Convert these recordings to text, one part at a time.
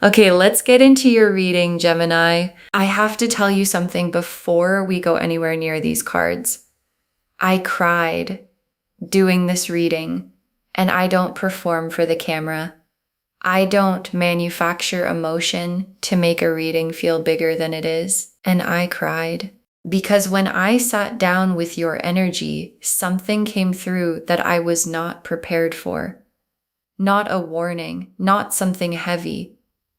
Okay, let's get into your reading, Gemini. I have to tell you something before we go anywhere near these cards. I cried doing this reading, and I don't perform for the camera. I don't manufacture emotion to make a reading feel bigger than it is, and I cried. Because when I sat down with your energy, something came through that I was not prepared for. Not a warning, not something heavy.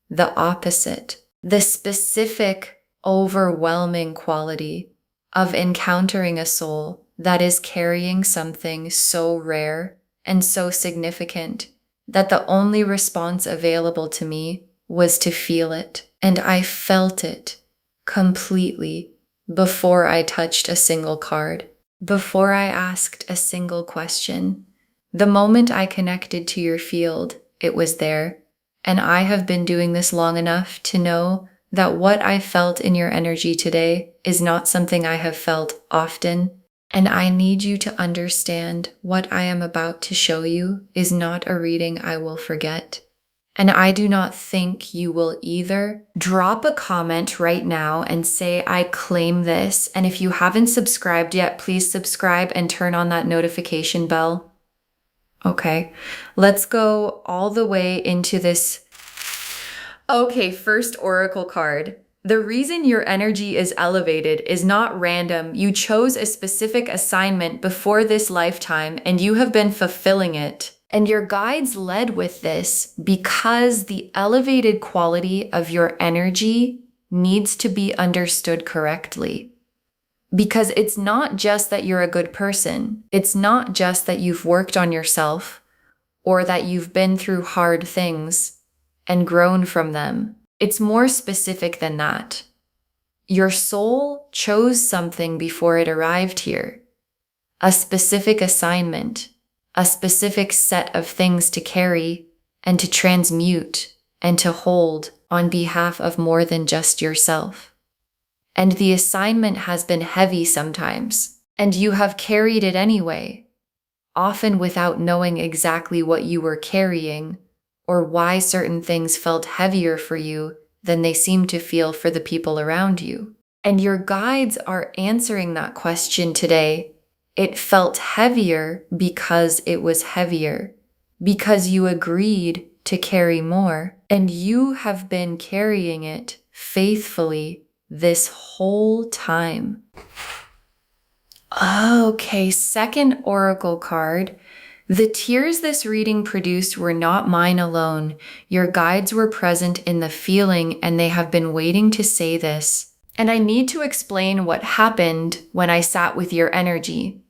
The opposite, the specific, overwhelming quality of encountering a soul that is carrying something so rare and so significant that the only response available to me was to feel it. And I felt it completely before I touched a single card, before I asked a single question. The moment I connected to your field, it was there. And I have been doing this long enough to know that what I felt in your energy today is not something I have felt often. And I need you to understand what I am about to show you is not a reading I will forget. And I do not think you will either. Drop a comment right now and say, I claim this. And if you haven't subscribed yet, please subscribe and turn on that notification bell. Okay, let's go all the way into this. Okay, first oracle card. The reason your energy is elevated is not random. You chose a specific assignment before this lifetime and you have been fulfilling it. And your guides led with this because the elevated quality of your energy needs to be understood correctly. Because it's not just that you're a good person. It's not just that you've worked on yourself or that you've been through hard things and grown from them. It's more specific than that. Your soul chose something before it arrived here. A specific assignment, a specific set of things to carry and to transmute and to hold on behalf of more than just yourself. And the assignment has been heavy sometimes, and you have carried it anyway, often without knowing exactly what you were carrying or why certain things felt heavier for you than they seem to feel for the people around you. And your guides are answering that question today. It felt heavier because it was heavier, because you agreed to carry more, and you have been carrying it faithfully this whole time. Okay, second oracle card. The tears this reading produced were not mine alone. Your guides were present in the feeling and they have been waiting to say this. And I need to explain what happened when I sat with your energy.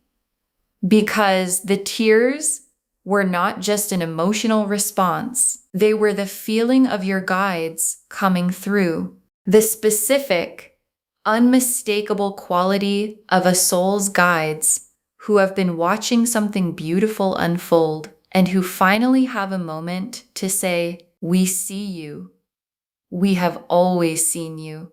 Because the tears were not just an emotional response. They were the feeling of your guides coming through. The specific, unmistakable quality of a soul's guides who have been watching something beautiful unfold and who finally have a moment to say, we see you. We have always seen you.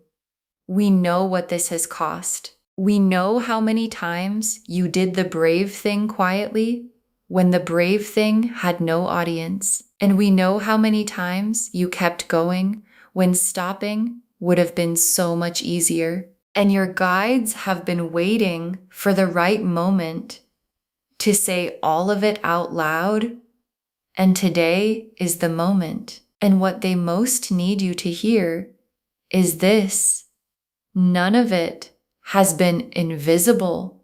We know what this has cost. We know how many times you did the brave thing quietly when the brave thing had no audience. And we know how many times you kept going when stopping would have been so much easier. And your guides have been waiting for the right moment to say all of it out loud. And today is the moment. And what they most need you to hear is this. None of it has been invisible.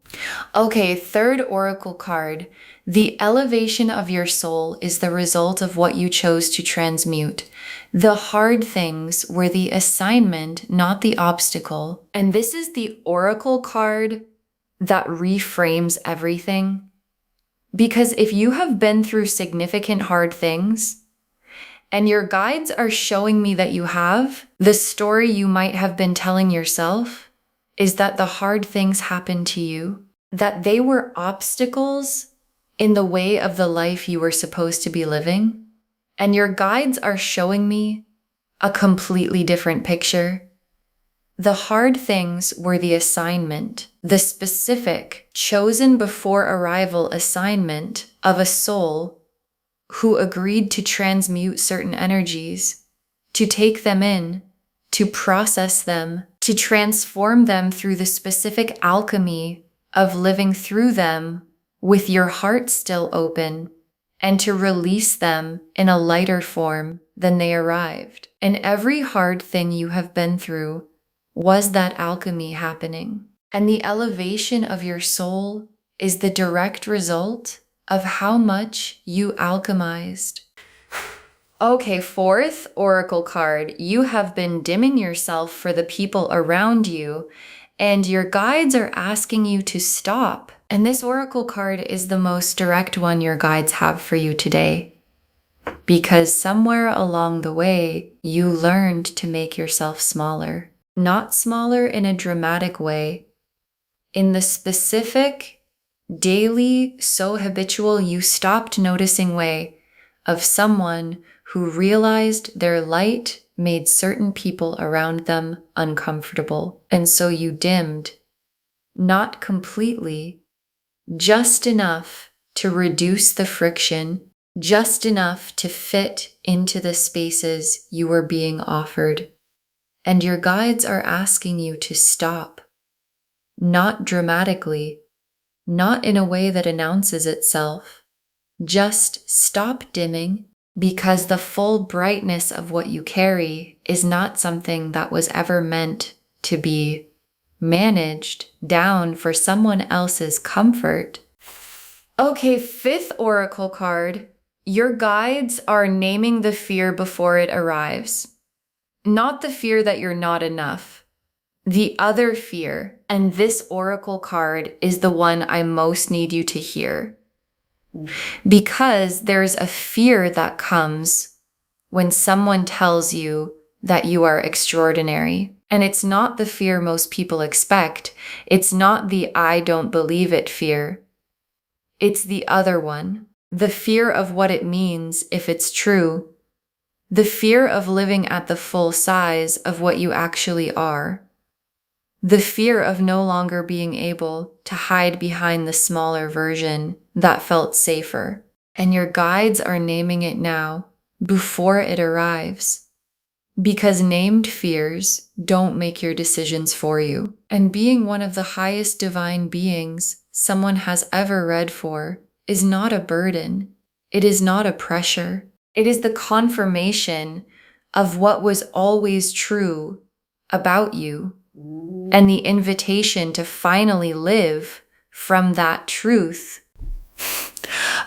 Okay, third oracle card. The elevation of your soul is the result of what you chose to transmute. The hard things were the assignment, not the obstacle. And this is the oracle card that reframes everything. Because if you have been through significant hard things, and your guides are showing me that you have, the story you might have been telling yourself is that the hard things happened to you, that they were obstacles in the way of the life you were supposed to be living. And your guides are showing me a completely different picture. The hard things were the assignment, the specific, chosen before arrival assignment of a soul who agreed to transmute certain energies to take them in, to process them, to transform them through the specific alchemy of living through them with your heart still open, and to release them in a lighter form than they arrived. And every hard thing you have been through was that alchemy happening. And the elevation of your soul is the direct result of how much you alchemized. Okay, fourth oracle card. You have been dimming yourself for the people around you, and your guides are asking you to stop. And this oracle card is the most direct one your guides have for you today. Because somewhere along the way, you learned to make yourself smaller. Not smaller in a dramatic way. In the specific, daily, so habitual, you stopped noticing way of someone who realized their light made certain people around them uncomfortable. And so you dimmed, not completely, just enough to reduce the friction, just enough to fit into the spaces you were being offered. And your guides are asking you to stop, not dramatically, not in a way that announces itself. Just stop dimming, because the full brightness of what you carry is not something that was ever meant to be managed down for someone else's comfort. Okay, fifth oracle card. Your guides are naming the fear before it arrives. Not the fear that you're not enough. The other fear, and this oracle card is the one I most need you to hear. Because there's a fear that comes when someone tells you that you are extraordinary. And it's not the fear most people expect. It's not the I don't believe it fear. It's the other one. The fear of what it means if it's true. The fear of living at the full size of what you actually are. The fear of no longer being able to hide behind the smaller version that felt safer. And your guides are naming it now, before it arrives. Because named fears don't make your decisions for you. And being one of the highest divine beings someone has ever read for is not a burden. It is not a pressure. It is the confirmation of what was always true about you. And the invitation to finally live from that truth.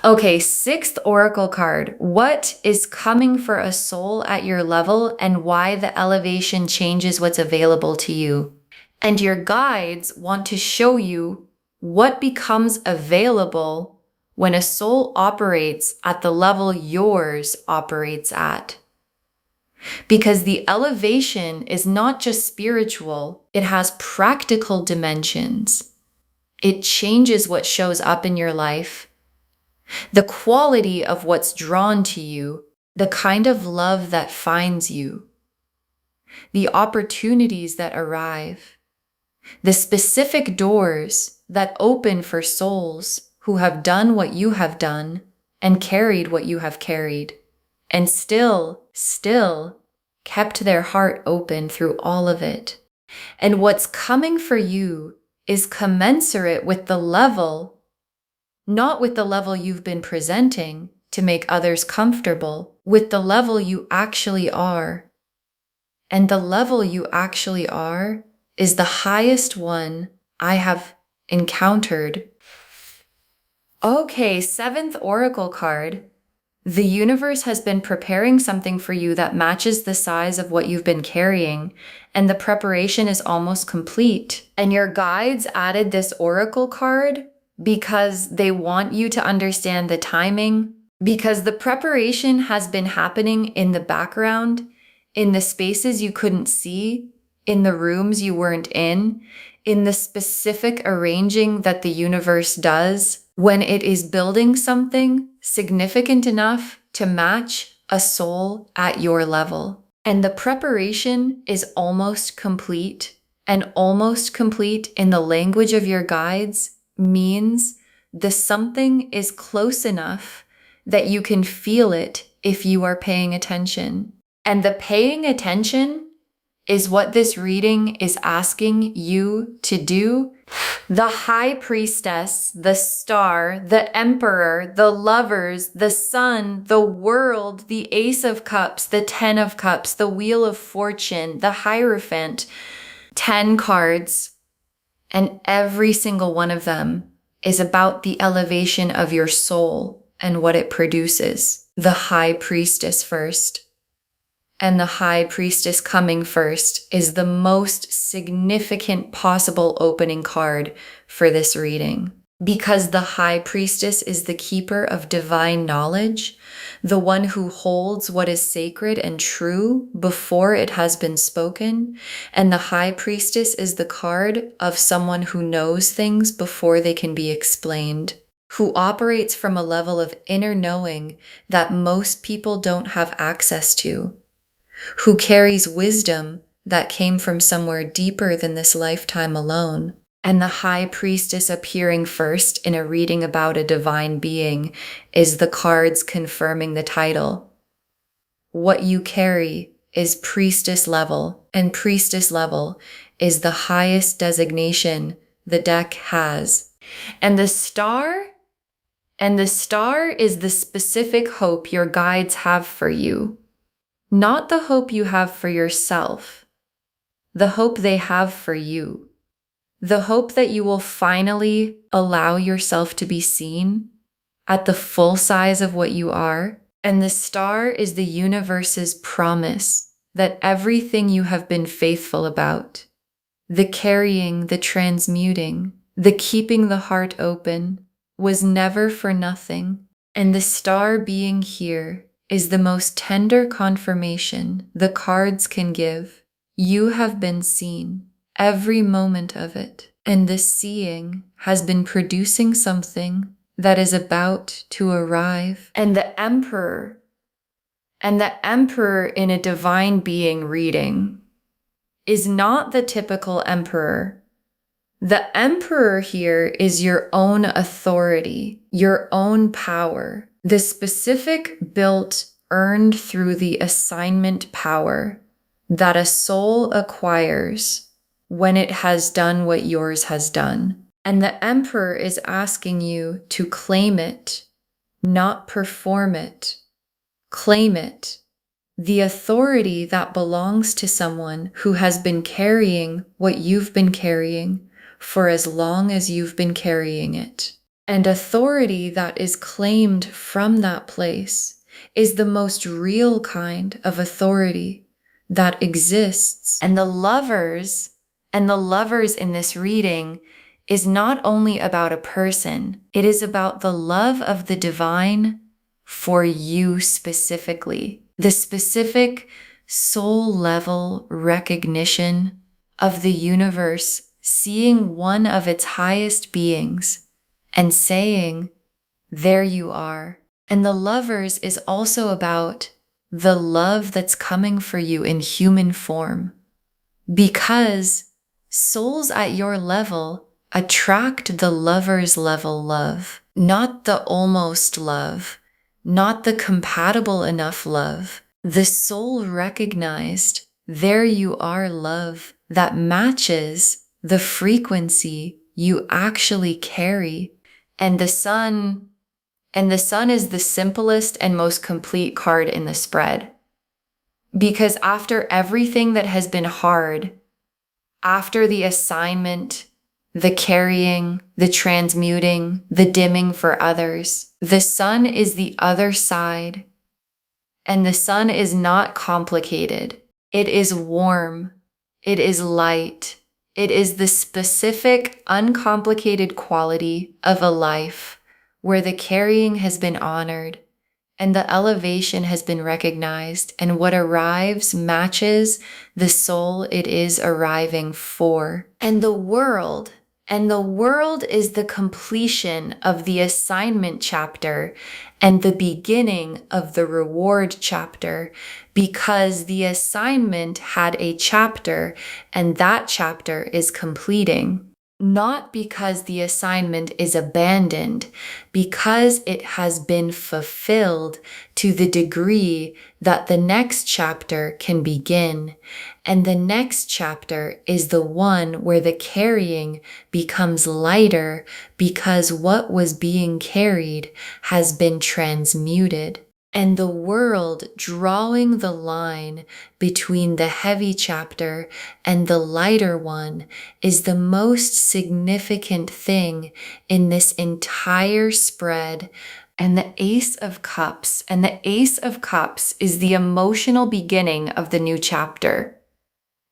Okay, sixth oracle card. What is coming for a soul at your level and why the elevation changes what's available to you? And your guides want to show you what becomes available when a soul operates at the level yours operates at. Because the elevation is not just spiritual, it has practical dimensions. It changes what shows up in your life, the quality of what's drawn to you, the kind of love that finds you, the opportunities that arrive, the specific doors that open for souls who have done what you have done and carried what you have carried. And still kept their heart open through all of it. And what's coming for you is commensurate with the level, not with the level you've been presenting to make others comfortable, with the level you actually are. And the level you actually are is the highest one I have encountered. Okay, seventh oracle card. The universe has been preparing something for you that matches the size of what you've been carrying, and the preparation is almost complete. And your guides added this oracle card because they want you to understand the timing, because the preparation has been happening in the background, in the spaces you couldn't see, in the rooms you weren't in the specific arranging that the universe does when it is building something significant enough to match a soul at your level. And the preparation is almost complete, and almost complete in the language of your guides means the something is close enough that you can feel it if you are paying attention. And the paying attention is what this reading is asking you to do. The High Priestess, the Star, the Emperor, the Lovers, the Sun, the World, the Ace of Cups, the Ten of Cups, the Wheel of Fortune, the Hierophant, 10 cards, and every single one of them is about the elevation of your soul and what it produces. The High Priestess first. And the High Priestess coming first is the most significant possible opening card for this reading. Because the High Priestess is the keeper of divine knowledge, the one who holds what is sacred and true before it has been spoken, and the High Priestess is the card of someone who knows things before they can be explained, who operates from a level of inner knowing that most people don't have access to, who carries wisdom that came from somewhere deeper than this lifetime alone. And the High Priestess appearing first in a reading about a divine being is the cards confirming the title. What you carry is priestess level, and priestess level is the highest designation the deck has. And the star is the specific hope your guides have for you. Not the hope you have for yourself, the hope they have for you. The hope that you will finally allow yourself to be seen at the full size of what you are. And the star is the universe's promise that everything you have been faithful about, the carrying, the transmuting, the keeping the heart open, was never for nothing. And the star being here is the most tender confirmation the cards can give. You have been seen. Every moment of it. And this seeing has been producing something that is about to arrive. And the Emperor in a divine being reading is not the typical Emperor. The Emperor here is your own authority, your own power, the specific built, earned through the assignment power that a soul acquires when it has done what yours has done. And the Emperor is asking you to claim it, not perform it. Claim it. The authority that belongs to someone who has been carrying what you've been carrying for as long as you've been carrying it. And authority that is claimed from that place is the most real kind of authority that exists. And the lovers in this reading is not only about a person, it is about the love of the divine for you specifically. The specific soul level recognition of the universe seeing one of its highest beings and saying, there you are. And the lovers is also about the love that's coming for you in human form. Because souls at your level attract the lover's level love, not the almost love, not the compatible enough love. The soul recognized, there you are love that matches the frequency you actually carry. And the sun is the simplest and most complete card in the spread. Because after everything that has been hard, after the assignment, the carrying, the transmuting, the dimming for others, the sun is the other side. And the sun is not complicated. It is warm. It is light. It is the specific, uncomplicated quality of a life where the carrying has been honored and the elevation has been recognized, and what arrives matches the soul it is arriving for. And the world is the completion of the assignment chapter and the beginning of the reward chapter, because the assignment had a chapter and that chapter is completing. not because the assignment is abandoned, because it has been fulfilled to the degree that the next chapter can begin. And the next chapter is the one where the carrying becomes lighter because what was being carried has been transmuted. And the world drawing the line between the heavy chapter and the lighter one is the most significant thing in this entire spread. And the Ace of Cups, and the Ace of Cups is the emotional beginning of the new chapter.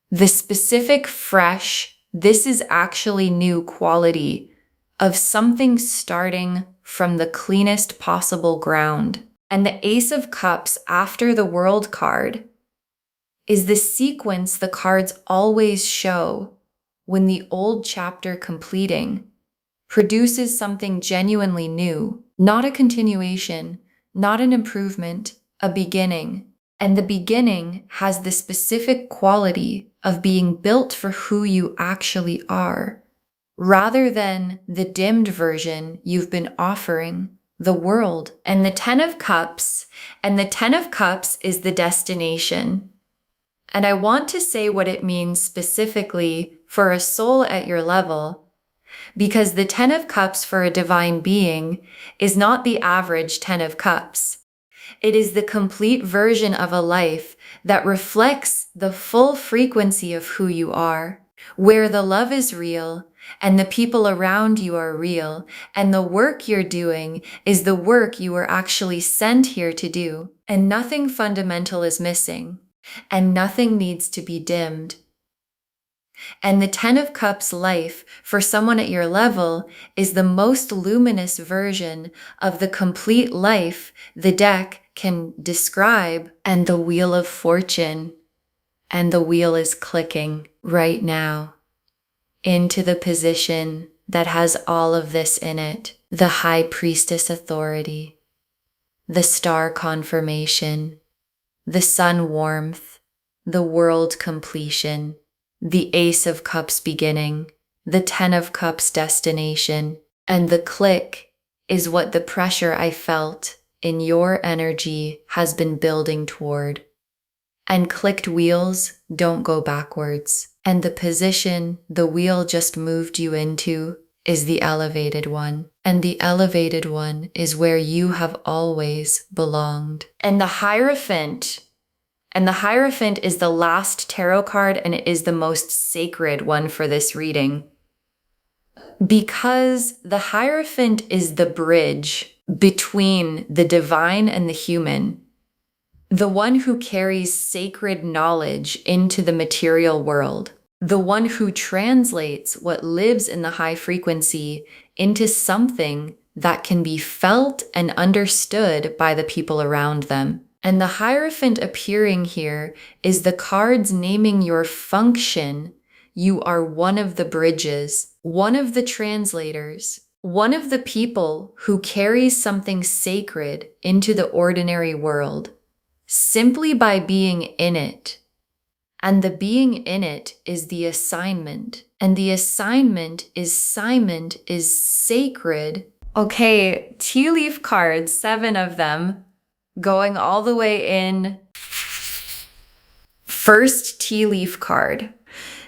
The specific fresh, this is actually new quality of something starting from the cleanest possible ground. And the Ace of Cups after the World card is the sequence the cards always show when the old chapter completing produces something genuinely new, not a continuation, not an improvement, a beginning. And the beginning has the specific quality of being built for who you actually are, rather than the dimmed version you've been offering the world. And the Ten of Cups, and the Ten of Cups is the destination. And I want to say what it means specifically for a soul at your level, because the Ten of Cups for a divine being is not the average Ten of Cups. It is the complete version of a life that reflects the full frequency of who you are, where the love is real and the people around you are real, and the work you're doing is the work you were actually sent here to do, and nothing fundamental is missing, and nothing needs to be dimmed. And the Ten of Cups life for someone at your level is the most luminous version of the complete life the deck can describe, and the Wheel of Fortune. And the wheel is clicking right now into the position that has all of this in it. The High Priestess authority, the Star confirmation, the Sun warmth, the World completion, the Ace of Cups beginning, the Ten of Cups destination, and the click is what the pressure I felt in your energy has been building toward. And clicked wheels don't go backwards. And the position the wheel just moved you into is the elevated one. And the elevated one is where you have always belonged. And the Hierophant is the last tarot card, and it is the most sacred one for this reading. Because the Hierophant is the bridge between the divine and the human, the one who carries sacred knowledge into the material world, the one who translates what lives in the high frequency into something that can be felt and understood by the people around them. And the Hierophant appearing here is the cards naming your function. You are one of the bridges, one of the translators, one of the people who carries something sacred into the ordinary world, simply by being in it. And the being in it is the assignment. And the assignment is sacred. Okay, tea leaf cards, 7 of them, going all the way in. First tea leaf card.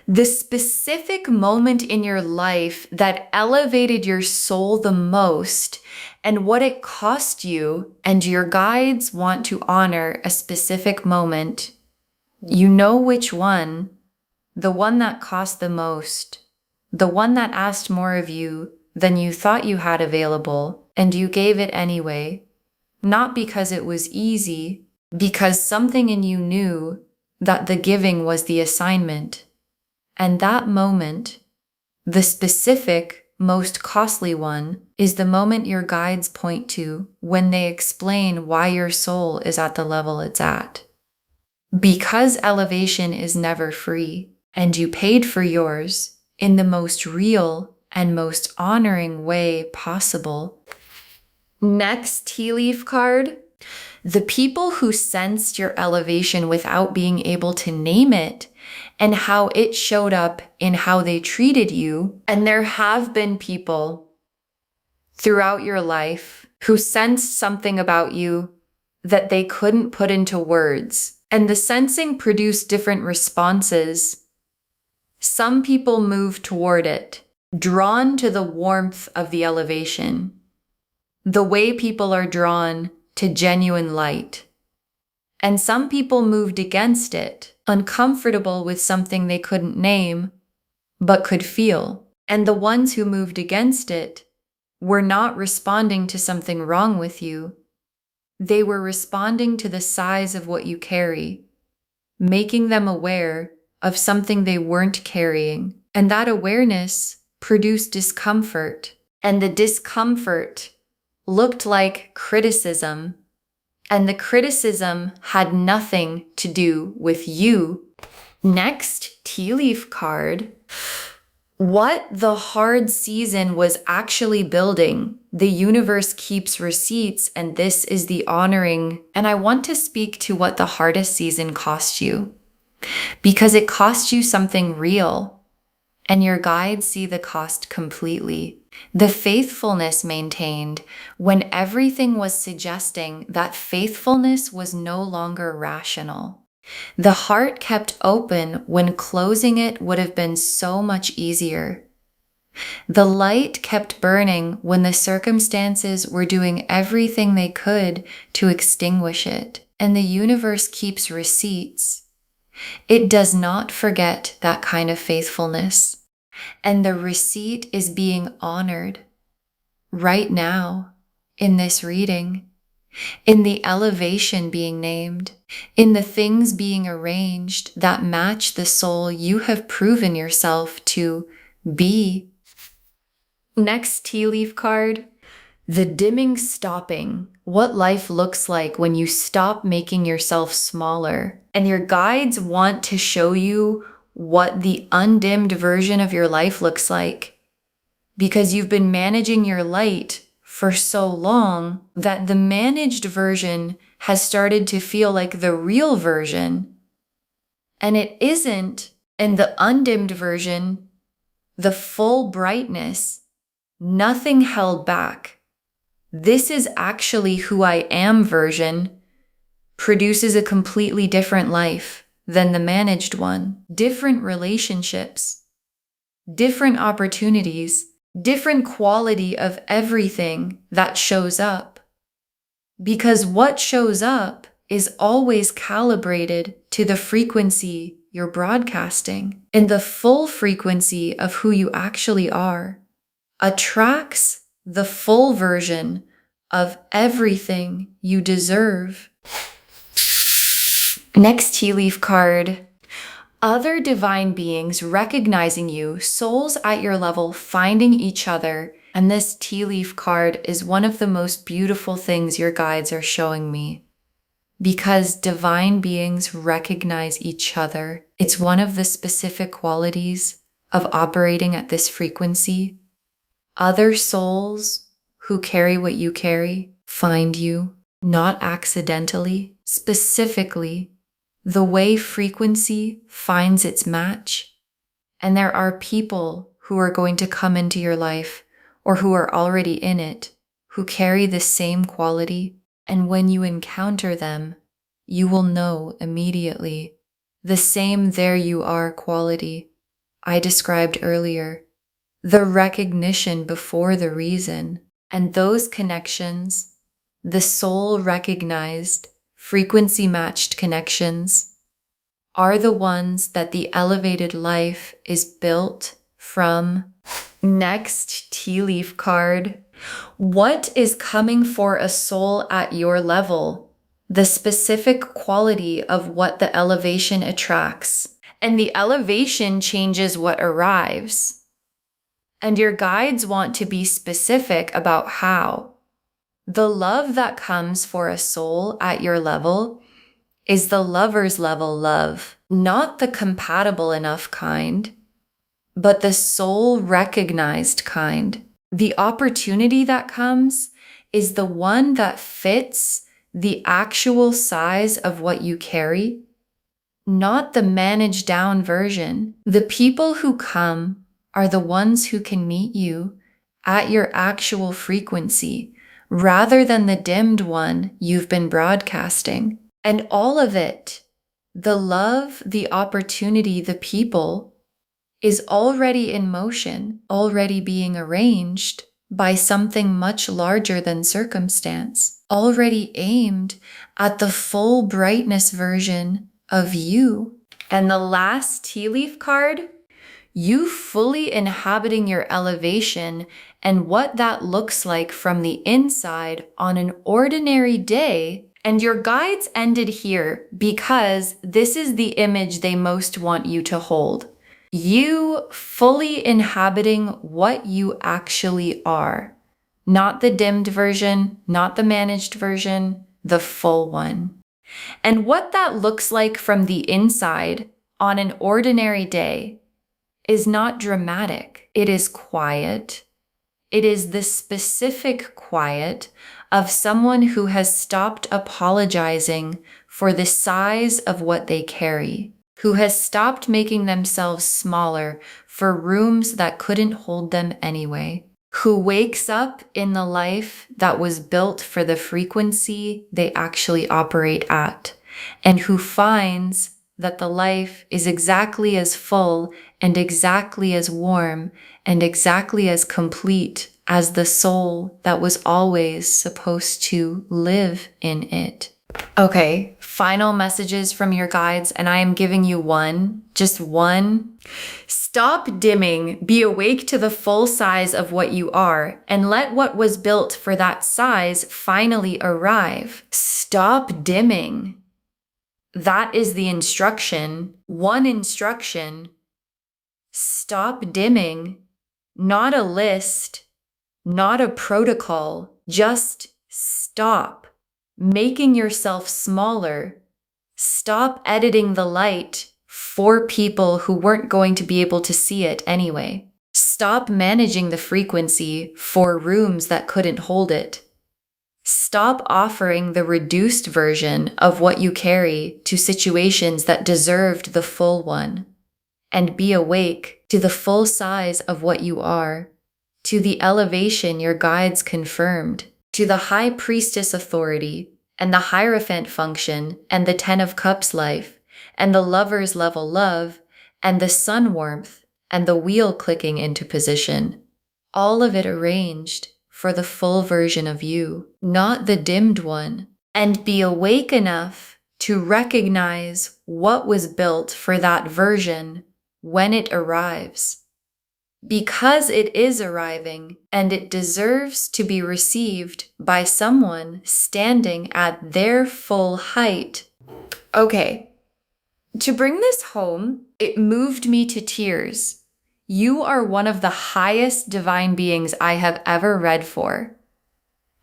The specific moment in your life that elevated your soul the most and what it cost you, and your guides want to honor a specific moment. You know which one, the one that cost the most, the one that asked more of you than you thought you had available, and you gave it anyway, not because it was easy, because something in you knew that the giving was the assignment. And that moment, the specific, most costly one, is the moment your guides point to when they explain why your soul is at the level it's at. Because elevation is never free, and you paid for yours in the most real and most honoring way possible. Next tea leaf card. The people who sensed your elevation without being able to name it and how it showed up in how they treated you. And there have been people throughout your life who sensed something about you that they couldn't put into words. And the sensing produced different responses. Some people moved toward it, drawn to the warmth of the elevation, the way people are drawn to genuine light. And some people moved against it, uncomfortable with something they couldn't name, but could feel. And the ones who moved against it were not responding to something wrong with you. They were responding to the size of what you carry, making them aware of something they weren't carrying. And that awareness produced discomfort. And the discomfort looked like criticism. And the criticism had nothing to do with you. Next, tea leaf card. What the hard season was actually building. The universe keeps receipts, and this is the honoring. And I want to speak to what the hardest season cost you, because it cost you something real, and your guides see the cost completely. The faithfulness maintained when everything was suggesting that faithfulness was no longer rational. The heart kept open when closing it would have been so much easier. The light kept burning when the circumstances were doing everything they could to extinguish it. And the universe keeps receipts. It does not forget that kind of faithfulness. And the receipt is being honored right now in this reading, in the elevation being named, in the things being arranged that match the soul you have proven yourself to be. Next tea leaf card, the dimming stopping. What life looks like when you stop making yourself smaller. And your guides want to show you what the undimmed version of your life looks like, because you've been managing your light for so long that the managed version has started to feel like the real version, and it isn't. And the undimmed version, the full brightness, nothing held back. This is actually who I am version, produces a completely different life than the managed one. Different relationships, different opportunities, different quality of everything that shows up. Because what shows up is always calibrated to the frequency you're broadcasting. And the full frequency of who you actually are attracts the full version of everything you deserve. Next tea leaf card. Other divine beings recognizing you, souls at your level finding each other. And this tea leaf card is one of the most beautiful things your guides are showing me, because divine beings recognize each other. It's one of the specific qualities of operating at this frequency. Other souls who carry what you carry find you, not accidentally, specifically, the way frequency finds its match. And there are people who are going to come into your life, or who are already in it, who carry the same quality. And when you encounter them, you will know immediately the same there you are quality I described earlier. The recognition before the reason. And those connections, the soul recognized, frequency matched connections, are the ones that the elevated life is built from. Next tea leaf card. What is coming for a soul at your level? The specific quality of what the elevation attracts. And the elevation changes what arrives. And your guides want to be specific about how. The love that comes for a soul at your level is the lover's level love, not the compatible enough kind, but the soul recognized kind. The opportunity that comes is the one that fits the actual size of what you carry, not the managed down version. The people who come are the ones who can meet you at your actual frequency, rather than the dimmed one you've been broadcasting. And all of it, the love, the opportunity, the people, is already in motion, already being arranged by something much larger than circumstance, already aimed at the full brightness version of you. And the last tea leaf card, you fully inhabiting your elevation and what that looks like from the inside on an ordinary day. And your guides ended here because this is the image they most want you to hold. You fully inhabiting what you actually are. Not the dimmed version, not the managed version, the full one. And what that looks like from the inside on an ordinary day is not dramatic. It is quiet. It is the specific quiet of someone who has stopped apologizing for the size of what they carry, who has stopped making themselves smaller for rooms that couldn't hold them anyway, who wakes up in the life that was built for the frequency they actually operate at, and who finds that the life is exactly as full and exactly as warm and exactly as complete as the soul that was always supposed to live in it. Okay, final messages from your guides, and I am giving you one, just one. Stop dimming, be awake to the full size of what you are, and let what was built for that size finally arrive. Stop dimming. That is the instruction. One instruction. Stop dimming. Not a list, not a protocol. Just stop making yourself smaller. Stop editing the light for people who weren't going to be able to see it anyway. Stop managing the frequency for rooms that couldn't hold it. Stop offering the reduced version of what you carry to situations that deserved the full one. And be awake to the full size of what you are, to the elevation your guides confirmed, to the high priestess authority, and the Hierophant function, and the Ten of Cups life, and the Lover's level love, and the sun warmth, and the wheel clicking into position. All of it arranged for the full version of you, not the dimmed one. And be awake enough to recognize what was built for that version when it arrives. Because it is arriving, and it deserves to be received by someone standing at their full height. Okay, to bring this home, it moved me to tears. You are one of the highest divine beings I have ever read for.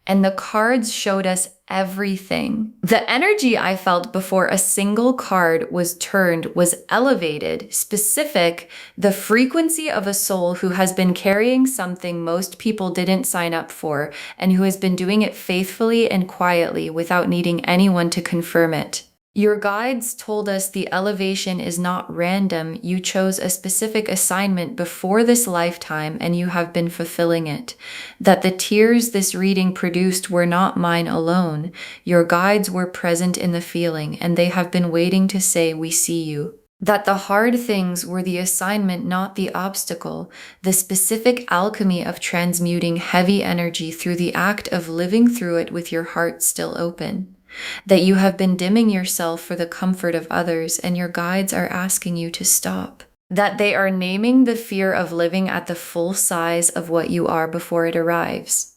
And the cards showed us everything. The energy I felt before a single card was turned was elevated, specific, the frequency of a soul who has been carrying something most people didn't sign up for, and who has been doing it faithfully and quietly without needing anyone to confirm it. Your guides told us the elevation is not random. You chose a specific assignment before this lifetime and you have been fulfilling it. That the tears this reading produced were not mine alone. Your guides were present in the feeling and they have been waiting to say, "We see you." That the hard things were the assignment, not the obstacle. The specific alchemy of transmuting heavy energy through the act of living through it with your heart still open. That you have been dimming yourself for the comfort of others and your guides are asking you to stop. That they are naming the fear of living at the full size of what you are before it arrives.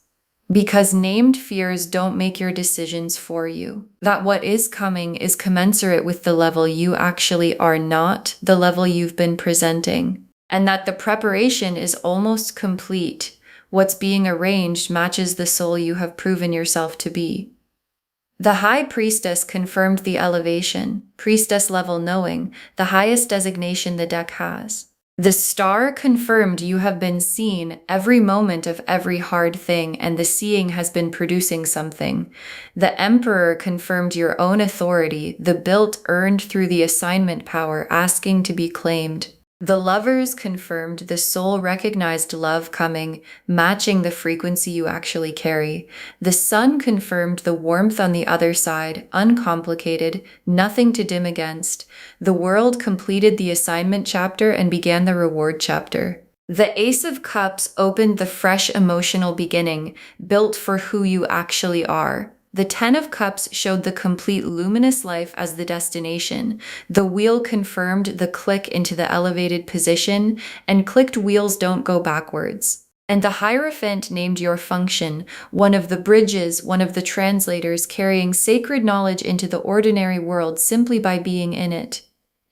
Because named fears don't make your decisions for you. That what is coming is commensurate with the level you actually are, not the level you've been presenting. And that the preparation is almost complete. What's being arranged matches the soul you have proven yourself to be. The High Priestess confirmed the elevation, priestess level knowing, the highest designation the deck has. The star confirmed you have been seen every moment of every hard thing, and the seeing has been producing something. The Emperor confirmed your own authority, the built earned through the assignment power, asking to be claimed. The Lovers confirmed the soul recognized love coming, matching the frequency you actually carry. The Sun confirmed the warmth on the other side, uncomplicated, nothing to dim against. The World completed the assignment chapter and began the reward chapter. The Ace of Cups opened the fresh emotional beginning, built for who you actually are. The Ten of Cups showed the complete luminous life as the destination. The Wheel confirmed the click into the elevated position, and clicked wheels don't go backwards. And the Hierophant named your function, one of the bridges, one of the translators carrying sacred knowledge into the ordinary world simply by being in it.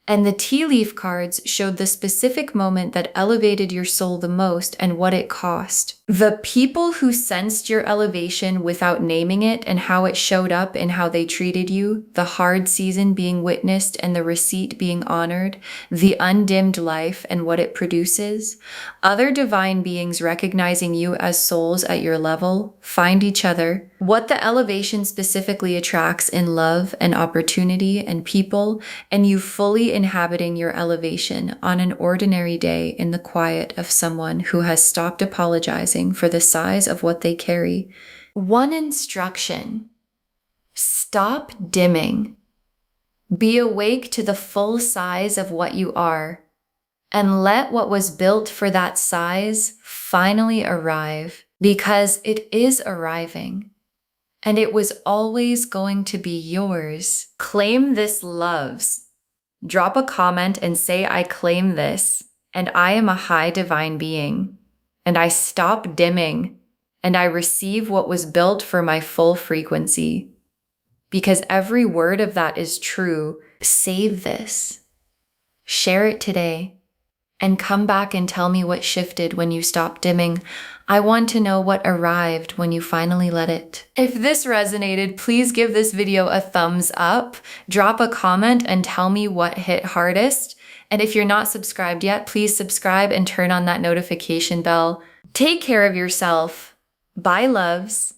And the tea leaf cards showed the specific moment that elevated your soul the most and what it cost. The people who sensed your elevation without naming it and how it showed up in how they treated you, the hard season being witnessed and the receipt being honored, the undimmed life and what it produces, other divine beings recognizing you as souls at your level, find each other, what the elevation specifically attracts in love and opportunity and people, and you fully inhabiting your elevation on an ordinary day in the quiet of someone who has stopped apologizing for the size of what they carry. One instruction: stop dimming. Be awake to the full size of what you are, and let what was built for that size finally arrive, because it is arriving. And it was always going to be yours. Claim this, loves. Drop a comment and say, I claim this, and I am a high divine being, and I stop dimming, and I receive what was built for my full frequency. Because every word of that is true. Save this. Share it today. And come back and tell me what shifted when you stopped dimming. I want to know what arrived when you finally let it. If this resonated, please give this video a thumbs up, drop a comment and tell me what hit hardest. And if you're not subscribed yet, please subscribe and turn on that notification bell. Take care of yourself. Bye, loves.